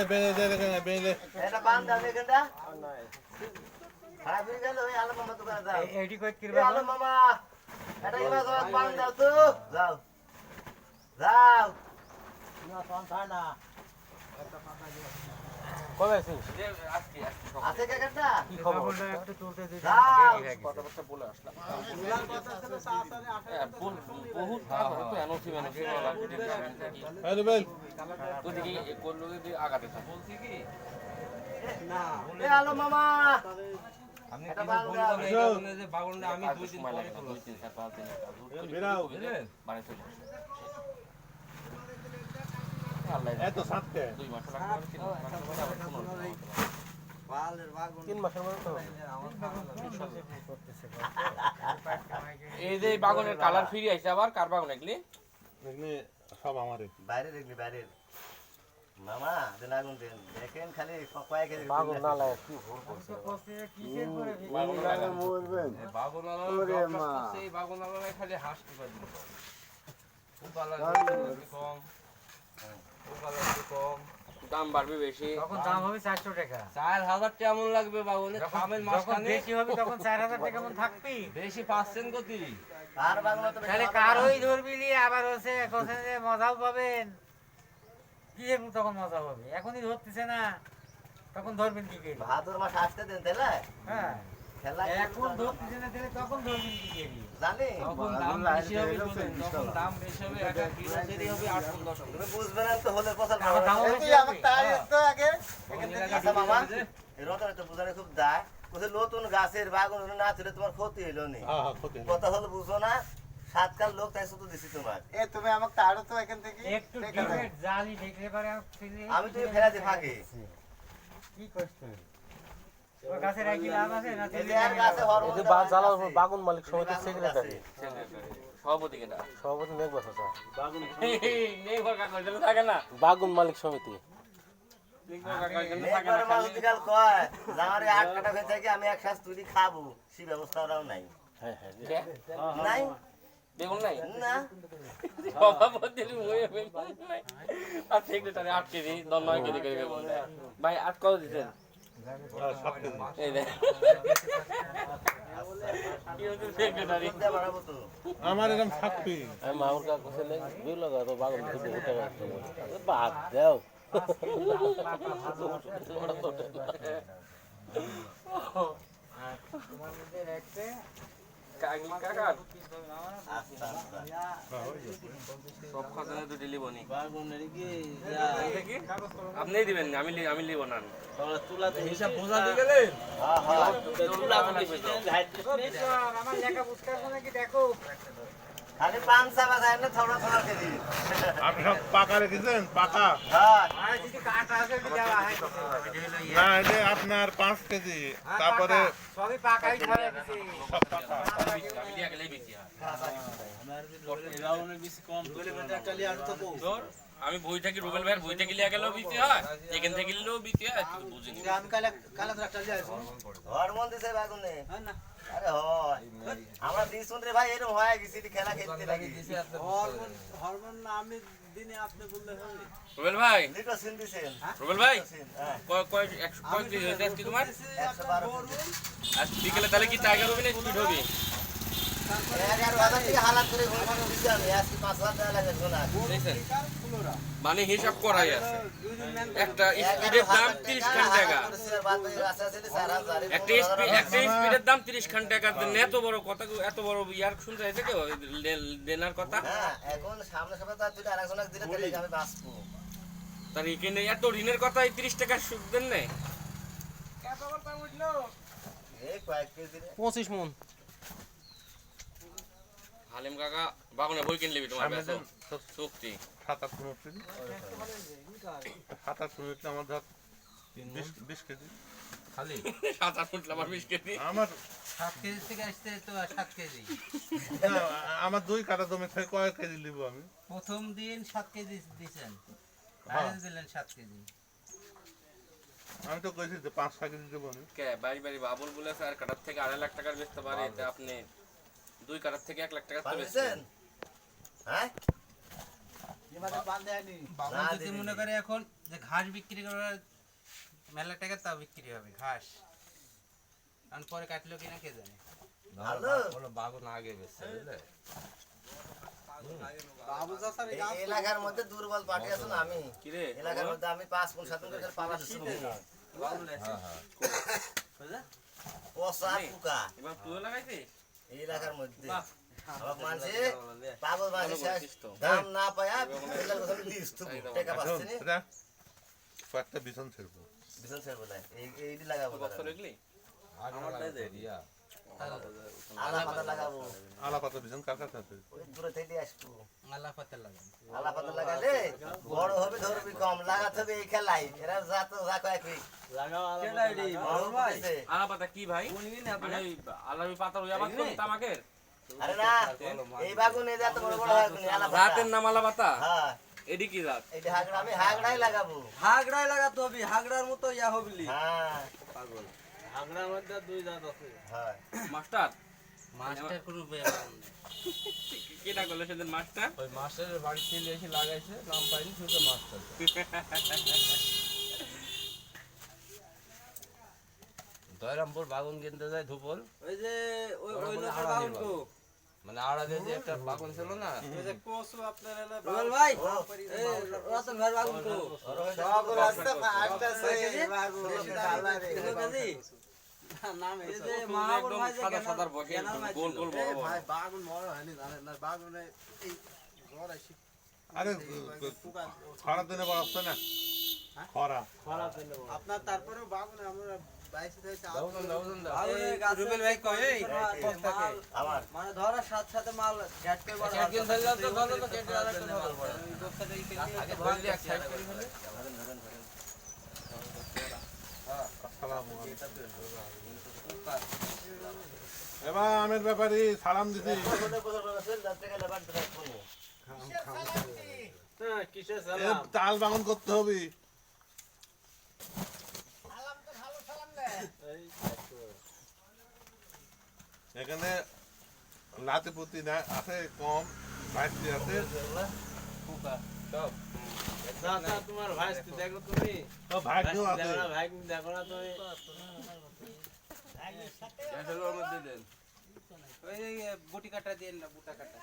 বেলে দে দেখেন বেলে এটা বান দাও এখানটা খারাপ হয়ে গেল ওই আলো মামা দোকানে যাও এইটি কই কিরবা আলো মামা এটা ইমা সব বান দাও তো যাও যাও না কোন খায় না কবে আছিস? আছে কাকাটা কি খবর? বাবুটা একটু তুলতে দিই যাও কথাবার্তা বলে আসলাম। বহুত তো এনওসি ম্যানেজার আরে বেল ওদিকে করলো যদি আগাতে থাকে বলছি কি এ আলো মামা আপনি এটা কি বান বলবো দাও না এই কারণে যে বাগনটা আমি 2 দিন সময় পরে লাগে না, তুলছি 2 3 4 5 দিন বেরাও বাড়ি চলে আসে। আল্লাহ এত সাথে 2 মাস লাগবে 3 মাস লাগবে 3 মাসের মধ্যে তো এই যে বাগনের কালার ফিরে আইছে আবার কার বাগন এগুলি এখানে সব আমারই বাইরে দেখলি বাইরে মামা দেন আগুন দেন দেখেন খালি কয়েক কেজি বাগন না লাগে কি ভুল করছে এই বাগনওয়ালা সেই বাগনওয়ালা খালি হাসতে পারি উপালা কম উপালা কম দাম বাড়বে বেশি তখন দাম হবে 400 টাকা 4000 কেমন লাগবে বাগনে খামের যখন মাঝখানে বেশি হবে তখন 4000 টাকা মন থাকবি বেশি পাচ্ছেন গতি আর বাংলা তো তাহলে কারোই ধরবিলি আবার হচ্ছে কোথায় যে মজাও পাবেন কি এর তখন মজা হবে এখনই ধরতেছে না তখন ধরবেন কি করে ভাদর মাস আসতে দেন তাহলে হ্যাঁ খেলা এখন ধরতেছে না তাহলে তখন ধরবেন কি করে জানি তখন দাম বেশি হবে বলেন তখন দাম বেশি হবে একটা কিলো সেরি হবে 8 10 তুমি বুঝবে না তো হলে পছন্দ আমার দাম হবে বেশি তুই আমাকে তাই হবে। তো আগে এখান থেকে আসা মামা এই রতনে তো বুঝারে খুব দায় কোথায় নতুন গাছের বাগান না ছিল তোমার ক্ষতি হইলো নি হ্যাঁ হ্যাঁ ক্ষতি কথা হলো বুঝো না সাতকাল লোক তাই শুধু দিছি তোমার এ তুমি আমাকে তাড়ো তো এখান থেকে একটু ডিমের জালি দেখলে পারে আমি তুমি ফেরা দি ফাঁকি কি করছ ও গাছে রাখি লাভ আছে না এই যে আর গাছে হরমোন এই যে জ্বালার বাগুন মালিক সমিতির সেক্রেটারি সভাপতি কেনা সভাপতি নেক বসা স্যার নেই ঘর কাগজ দিলে থাকে না বাগুন মালিক সমিতি নেই ঘর কাগজ দিলে থাকে একবার না মালতিকাল কয় জামারে 8 কাটা হয়ে থেকে আমি এক শ্বাস তুই খাবো সেই ব্যবস্থাটাও নাই হ্যাঁ হ্যাঁ নাই বেগুন নাই না সভাপতি হয়ে বেগুন নাই আর সেক্রেটারি 8 কেজি 9 কেজি করে বেগুন দেয় ভাই 8 কত দিতেন এই দেখ কি হচ্ছে সেক্রেটারি দিয়ে বাড়াবো তো আমার এরকম থাকবি আমি মামুর কাছে ছেলে বিল লাগা তো বাগুন তো বহুত টাকা বাদ দাও তোমার মধ্যে রাখতে কাকি কাকা আচ্ছা আচ্ছা সব খাজনা তো দিলি বনি আপনিই দিবেন না আমি লিব না হিসাব বোঝা দিয়ে গেলেন হ্যাঁ হ্যাঁ আমার লেখা বুঝতে পারবো নাকি দেখো খালি পান সাবা যায় না থোড়া থোড়া কেজি আপনি সব পাকা রেখেছেন পাকা হ্যাঁ আর যদি কাটা আছে দেওয়া হয় না এটা আপনার 5 কেজি তারপরে সবই পাকাই ধরে দিছি সব পাকা আমি দিয়ে গেলেই বেশি হয় আমি বই থাকি রুবেল ভাইয়ের বই থেকে লিয়া গেলেও বেশি হয় এখান থেকে নিলেও বেশি হয় তুই বুঝিনি আমি কালে কালে একটা যাই হরমোন দিছে বাগুনে আরে হয় আমরা দিছুন রে ভাই এরকম হয় গেছি খেলা খেলতে লাগি হরমোন হরমোন না আমি দিনে আপনি বললে হবে রুবেল ভাই লিটো সিন দিছেন রুবেল ভাই হ্যাঁ কয় কয় 100 কয় কেজি হয়েছে আজকে তোমার 112 আজ বিকেলে তাহলে কি টাইগার হবে না স্পিড হবে 11,000 টাকা হালাত করে ঘুরে দিছি আমি আজকে 5,000 টাকা লাগে শোনা দেখছেন মানে হিসাব করাই আছে একটা স্পিডের দাম 30 খান টাকা একটা স্পিডের দাম 30 খান টাকা এত বড় কথা এত বড় ইয়ার শুনতে হয়েছে কেউ দেনার কথা হ্যাঁ এখন সামনে সপ্তাহে তার দুটো আরেকজনকে দিলে তাহলে আমি বাঁচবো তার এখানে এত ঋণের কথা 30 টাকা সুদ দেন না এই কয়েক কেজি রে 25 মন হালিম কাকা বাগুনে বই কিনলিবি তোমার বেশ চুক্তি 27 মিনিট 27 মিনিট আমার ধর 20 কেজি খালি 7-8 ফুট আমার 20 কেজি আমার 7 কেজি থেকে আসতে তো 7 কেজি না, আমার 2 কাটা জমি থেকে কয় কেজি নিব আমি প্রথম দিন 7 কেজি দিবেন হ্যাঁ। আর দিলেন 7 কেজি আমি তো কইছি যে 5-6 কেজি দেব আমি কে বাড়ি বাড়ি বাবুল বলেছে আর কাটার থেকে 2.5 লাখ টাকার বেচতে পারে এতে আপনি 2 কাটার থেকে 1 লাখ টাকা তো পারছেন বেচছেন হ্যাঁ বাবা যদি মনে করে এখন যে ঘাস বিক্রি করার মেলা টাকা তাও বিক্রি হবে ঘাস কারণ পরে কাটলো কিনা কে জানে ভালো বাগুন আগে বেশি বুঝলে বাবু চাচার এই এলাকার মধ্যে দুর্বল পার্টি আছে না আমি কি রে এলাকার মধ্যে আমি 5 কোন 7 কোন পালা দিছি পোষা পোকা এবার তুই লাগাইছে এই এলাকার মধ্যে বাহ। সব মানুষে পাগল মানুষ দাম না পায়া এলাকার কথা লিস্ট টাকা পাচ্ছে নি এটা কয়েকটা বিছন ছেড়বো বিশাল স্যার বলে এই লাগাবো বক্স রেখলি আলা পাতা লাগাবো আলা পাতা বিছন কার কাছে আছে ওই দূরে থেকে আসবো আল্লাহ পাতা লাগান আলা পাতা লাগালে বড় হবে ধরবি কম লাগাতে হবে এই খেলাই এরা যা তো যা কয় কি আলা পাতা কি ভাই মানে ওই আলামি পাতা ওই আবাদ করি তামাকের আরে না এই বাগুনে যা তো বড় বড় হয় কোনি আলা পাতা রাতের নাম আলা পাতা হ্যাঁ এডি কি রাত এইটা হাগড়া আমি হাগড়াই লাগাবো হাগড়ায় লাগাতে হবে হাগড়ার মতো ইয়া হবলি হ্যাঁ হাগড়ার মধ্যে দুই জাত আছে হ্যাঁ মাস্টার মাস্টার কোনো ব্যাপার নেই কেটা করলো সেদিন মাস্টার ওই মাস্টারের বাড়ি চলে এসে লাগাইছে নাম পাইনি শুধু মাস্টার দয়রামপুর বাগুন কিনতে যায় ধুপল ওই যে ওই ওরা বলে লোকের আড়া বাবু নিবা। তো মানে আড়া দিয়ে যে একটা বাগুন ছিল না ওই যে কোসু আপনার এলে রুবেল ভাই এই রতন ভাই বাবু তো সব রাস্তা আটটা সে নাম এই এসে যে তুমি মাহাবুর একদম ভাই যে সাদা সাদার বকে গোল গোল বড় বড় ভাই বাগুন বড় হয়নি জানেন না বাগুনে এই জ্বর আসি আরে খরা দিনে বড় হচ্ছে না খরা আপনার তারপরেও বাগুনে আমরা বাইসে থেকে দাউজন দাউজন দাও রুবেল ভাই কই এই বস্তাকে আমার মানে ধরার সাথে সাথে মাল ঘাট করে বড় একদিন ধরে যাও তো ধরো তো কেটে আরেকটা ধরো ওই বস্তাটা এই আগে ধরলে এক সাইড করে ফেলে আসসালামু এবার আমের ব্যাপারে সালাম দিছি কিসের এ তাল বাগান করতে হবে এখানে নাতিপুতি না আছে কম বাইশটি আছে দাদা তোমার ভাই দেখো তুমি ও ভাগ্য আছে ভাই দেখো না তুমি এটার মধ্যে দেন ওই বুটি কাটা দেন না বুটা কাটা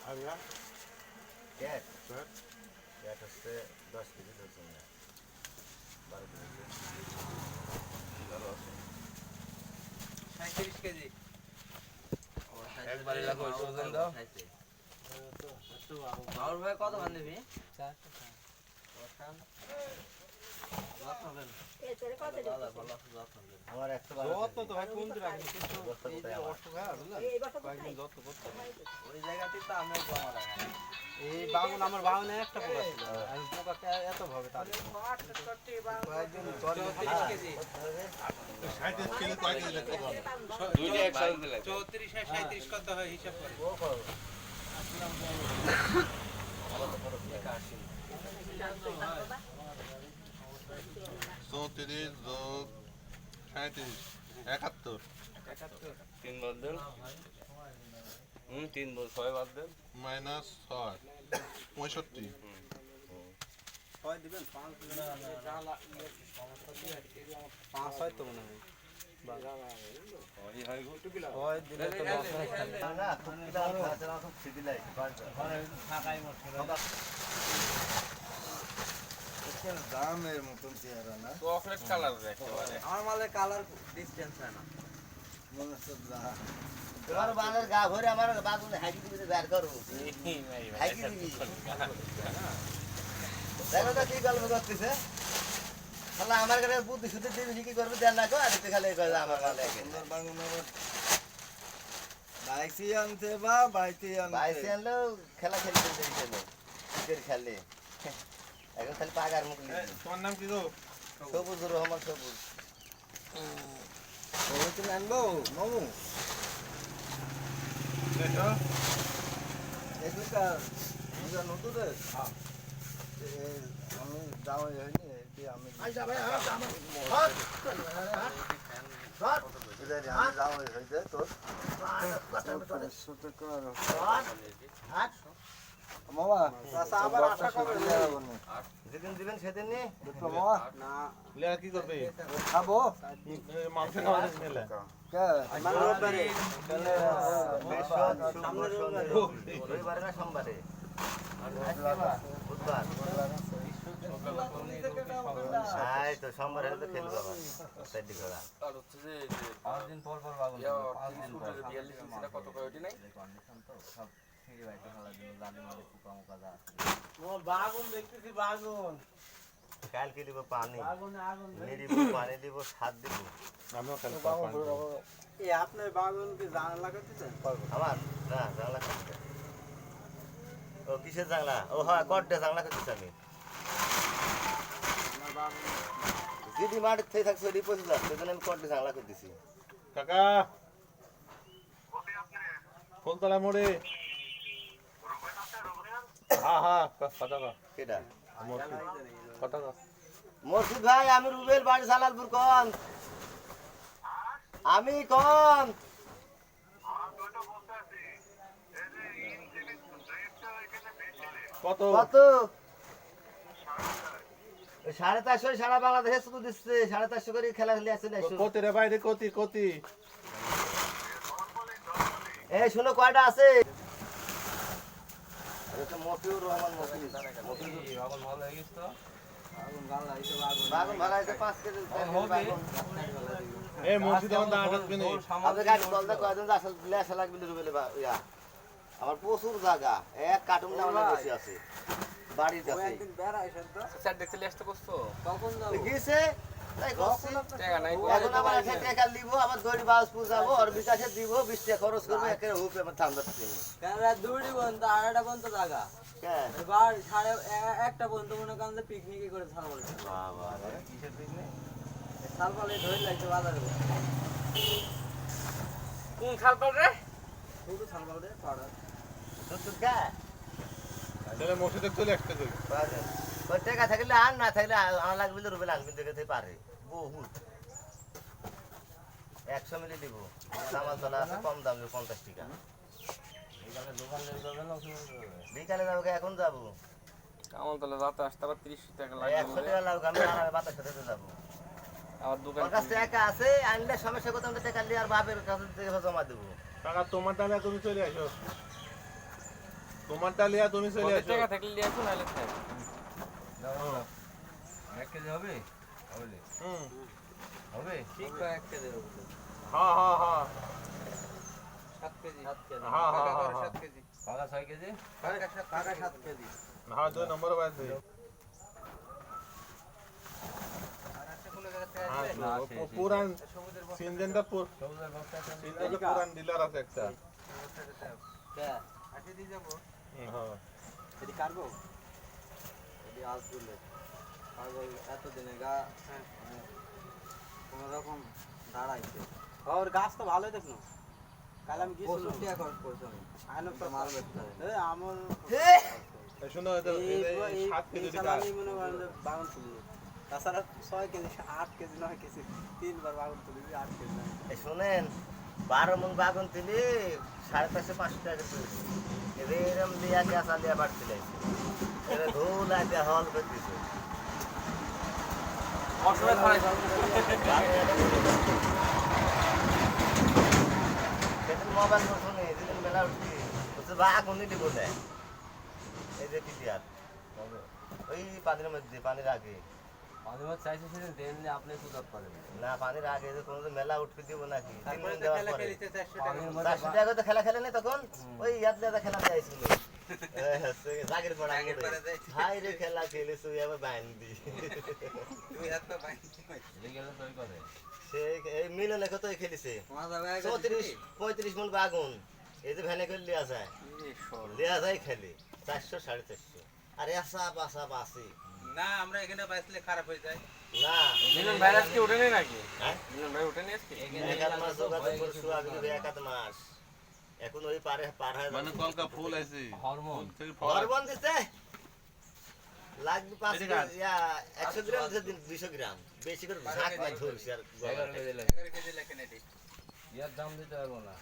আরিয়া ক্যাট স্যার ক্যাট হচ্ছে 10 কেজি ধরছে না 12 কেজি 37 কেজি একবার লাগো ওজন দাও মাউর ভাই কত মান দিবি আমার 112 তো ভাই কম দিরা ওই জায়গাতে তো আমরা জমা রাখা এই বাগুন আমার বাগুনে একটা পোকা ছিল আমি পোকা এত ভাবে তার কয়েকদিন 34 কেজি 37 কেজি কয় কেজি দেখতে পাবো দুইটা একসাথে দিলে 34 আর 37 কত হয় হিসাব করে চৌত্রিশ যোগ 37 71 তিন বাদ দেন 3 বল 6 বাদ দেন মাইনাস 6 65 ছয় দিবেন 5 হয় তো মনে হয় ছয় দিলে তো লস হয় না খুব দাম আছে না খুব সিধি লাই ফাঁকাই মত দামের মতন চেহারা না চকলেট কালার একেবারে আমার মালের কালার ডিসটেন্স হয় না তোমার বানের গা ভরে আমার বাগুনে হাইকি দিবি বের করো হাইকি দিবি দেখো তো কি গল্প করতেছে শালা আমার কাছে বুদ্ধি শুদ্ধি দিবি কি করবি দেন না কো আর খালি কয় আমার মালে সুন্দর বাগুনের বাইসি আনতে বা বাইতে বাইসে আনলো খেলা খেলতে দিয়েছিল ক্রিকেট খেলে এখন খালি পাগার মুখ লিখি তোমার নাম কি গো সবুজ রহমান সবুজ তুমি আনবো মামু দেখো এখানকার নতুন আমি যাওয়া হয়নি আমি যাওয়া হয়েছে তোর মামা আবার আশা করবে যেদিন দিবেন সেদিন নি মামা না প্লেয়ার কি করবে খাবো মাংস খাওয়া নিলে রবিবারে না সোমবারে বুধবার তো সোমবার হলে তো খেলবো আবার সাইডি করা আর হচ্ছে যে 5 দিন পর পর বাগুন 5 দিন পর 42 কত কয়টি নাই কন্ডিশন তো সব ফ্রি বাইতে খেলার জন্য জালি মালি পোকা মোকা যা বাগুন দেখতেছি বাগুন কালকে দিব পানি আগুন দিব পানি দিব সার দিব আমিও খেলবো এই আপনার বাগুন কি জানা লাগাতেছেন আমার না জানলা করতে ও কিসের জানলা ও হ্যাঁ কটে জানলা করতেছি আমি আমার বাগুন যদি মাঠে থেকে থাকছে ওই পয়সা যাচ্ছে সেজন্য আমি কটে জানলা করতেছি কাকা ফুলতলা মোড়ে হ্যাঁ কথা কর কেটা কথা কর মসজিদ ভাই আমি রুবেল বাড়ি সালালপুর কন আমি কন কত কত 450 সারা বাংলাদেশে শুধু দিচ্ছে 450 করে খেলা খেলে আছে না কতি রে বাইরে কতি কতি এই শুনো কয়টা আছে এটা মফিউর রহমান মফিউর বাগুন ভালো হয়ে গেছে তো বাগুন ভালো হইছে বাগুন বাগুন ভাড়া আছে 5 কেজি বাগুন এই মসজিদ আমার দাঁড়া থাকবে না আপনি গাড়ি বলতে কয়দিন আসল লেসা লাগবে রুবেলে ইয়া আমার প্রচুর জায়গা এক কার্টুন আমার বেশি আছে বাড়ির কাছে একদিন বেড়া আইছেন তো স্যার দেখতে লেস্ট করছো কখন যাবো গিয়েছে তাই করছি টাকা নাই এখন আবার একটা টাকা নিব আবার দড়ি বাস পুজাবো আর বিকাশে দিব 20 টাকা খরচ করবো একের হুপে আমার ঠান্ডা থেকে কেন রাত 2টি পর্যন্ত 8টা পর্যন্ত জায়গা হ্যাঁ এবার 1:30 পর্যন্ত মনে করেন যে পিকনিকই করে থাল বলে বাবা রে কিসের পিকনিক থাল পালে ধরে লাগছে বাজারে কোন খাল পাল রে শুধু থাল পালে পাড়া সত্তর কা তাহলে মসজিদে চলে আসতে কই ওই টাকা থাকলে আর না থাকলে আমার লাগবে তো রুবেল আনবিন দেখে পারে বহুত 100 মিলি দিব সামান চলা আছে কম দাম 50 টাকা এখানে দোকান লেগে যাবে না বিকালে যাবো এখন যাবো আমার তাহলে রাতে আসতে আবার 30 টাকা 100 লাগবে টাকা লাগবে আমি আরামে বাতাস খেতে যাবো আবার দোকান ওর কাছে টাকা আছে আনলে সমস্যা করতে আমি টাকা নিয়ে আর বাপের কাছে থেকে জমা দেবো কাকা তোমার তাহলে তুমি চলে আসো তোমার তাহলে তুমি চলে আসো টাকা থাকলে নিয়ে আসুন নাহলে থাক 1 কেজি হবে হবে হুম হবে ঠিক 1 কেজি হবে হ্যাঁ হ্যাঁ হ্যাঁ 7 কেজি 7 কেজি হ্যাঁ হ্যাঁ কাকা হ্যাঁ 7 কেজি কাকা 6 কেজি কাকা 7 কেজি হ্যাঁ 2 নম্বর বাদ দে পুরান সিনজেন্ডা সিনজেন্ডা পুরান ডিলার আছে একটা কে আজকে দিয়ে যাব হ্যাঁ এটি কাটবো এটি আজ বলে পাগল এত দিনে গা কোন রকম দাঁড়াইছে ওর গাছ তো ভালোই দেখনো কাল আমি গিয়েছিলাম 65 টাকা খরচ করছি আমি আইনো তো মাল বেচতে এই আমার এই শুনো এটা এই 7 কেজি সাল টাকা আমি মনে করেন যে বাগান তুলি তাছাড়া 6 কেজি 8 কেজি 9 কেজি 3 বার বাগান তুলি 8 কেজি এই শুনেন 12 মন বাগুন তুলি 550 500 টাকা করে এবে এরম দিয়া গ্যাস আলিয়া বাড়ছিল এরে ধুলা দিয়া হল করে দিছে অসময় খাই সেদিন মোবাইল তো শুনে যেদিন মেলা উঠছি বলছে বাগুনই দিব না এই যে টিটিআর ওই পানির মধ্যে পানির আগে পানি মাছ চাইছে সেদিন দেন আপনি সুদাত পারেন না পানির আগে যে কোনো মেলা উঠতে দিব নাকি 3 দিন দেওয়ার পরে পানির মধ্যে 400 টাকা তো খেলা খেলে নেই তখন ওই ইয়াদ দাদা খেলা যাইছিল জাগির পড়া হাই রে খেলা খেলেছ আবার বাইন দি তুই এত বাইন গেলে তো করে সে এই মিলনে কত খেলিছে মাথা ব্যাগ 34 35 মন বাগুন এই যে ভ্যানে করে লিয়া যায় লিয়া যায় খেলে 400 450 আরে আসা বাসা বাসি না আমরা এখানে বাইসলে খারাপ হয়ে যায় না মিলন ভাই আজকে উঠেনি নাকি? হ্যাঁ? মিলন ভাই উঠেনি আজকে? এক আধ মাস যোগাযোগ করছো আগে এক আধ মাস এখন ওই পার হয় মানে কলকা ফুল আছে হরমোন। ফুল থেকে ফল হরমোন দিতে লাগবে 100 গ্রাম 200 গ্রাম বেশি করে ঝাঁক না ধরছি আর ইয়ার দাম দিতে পারবো না।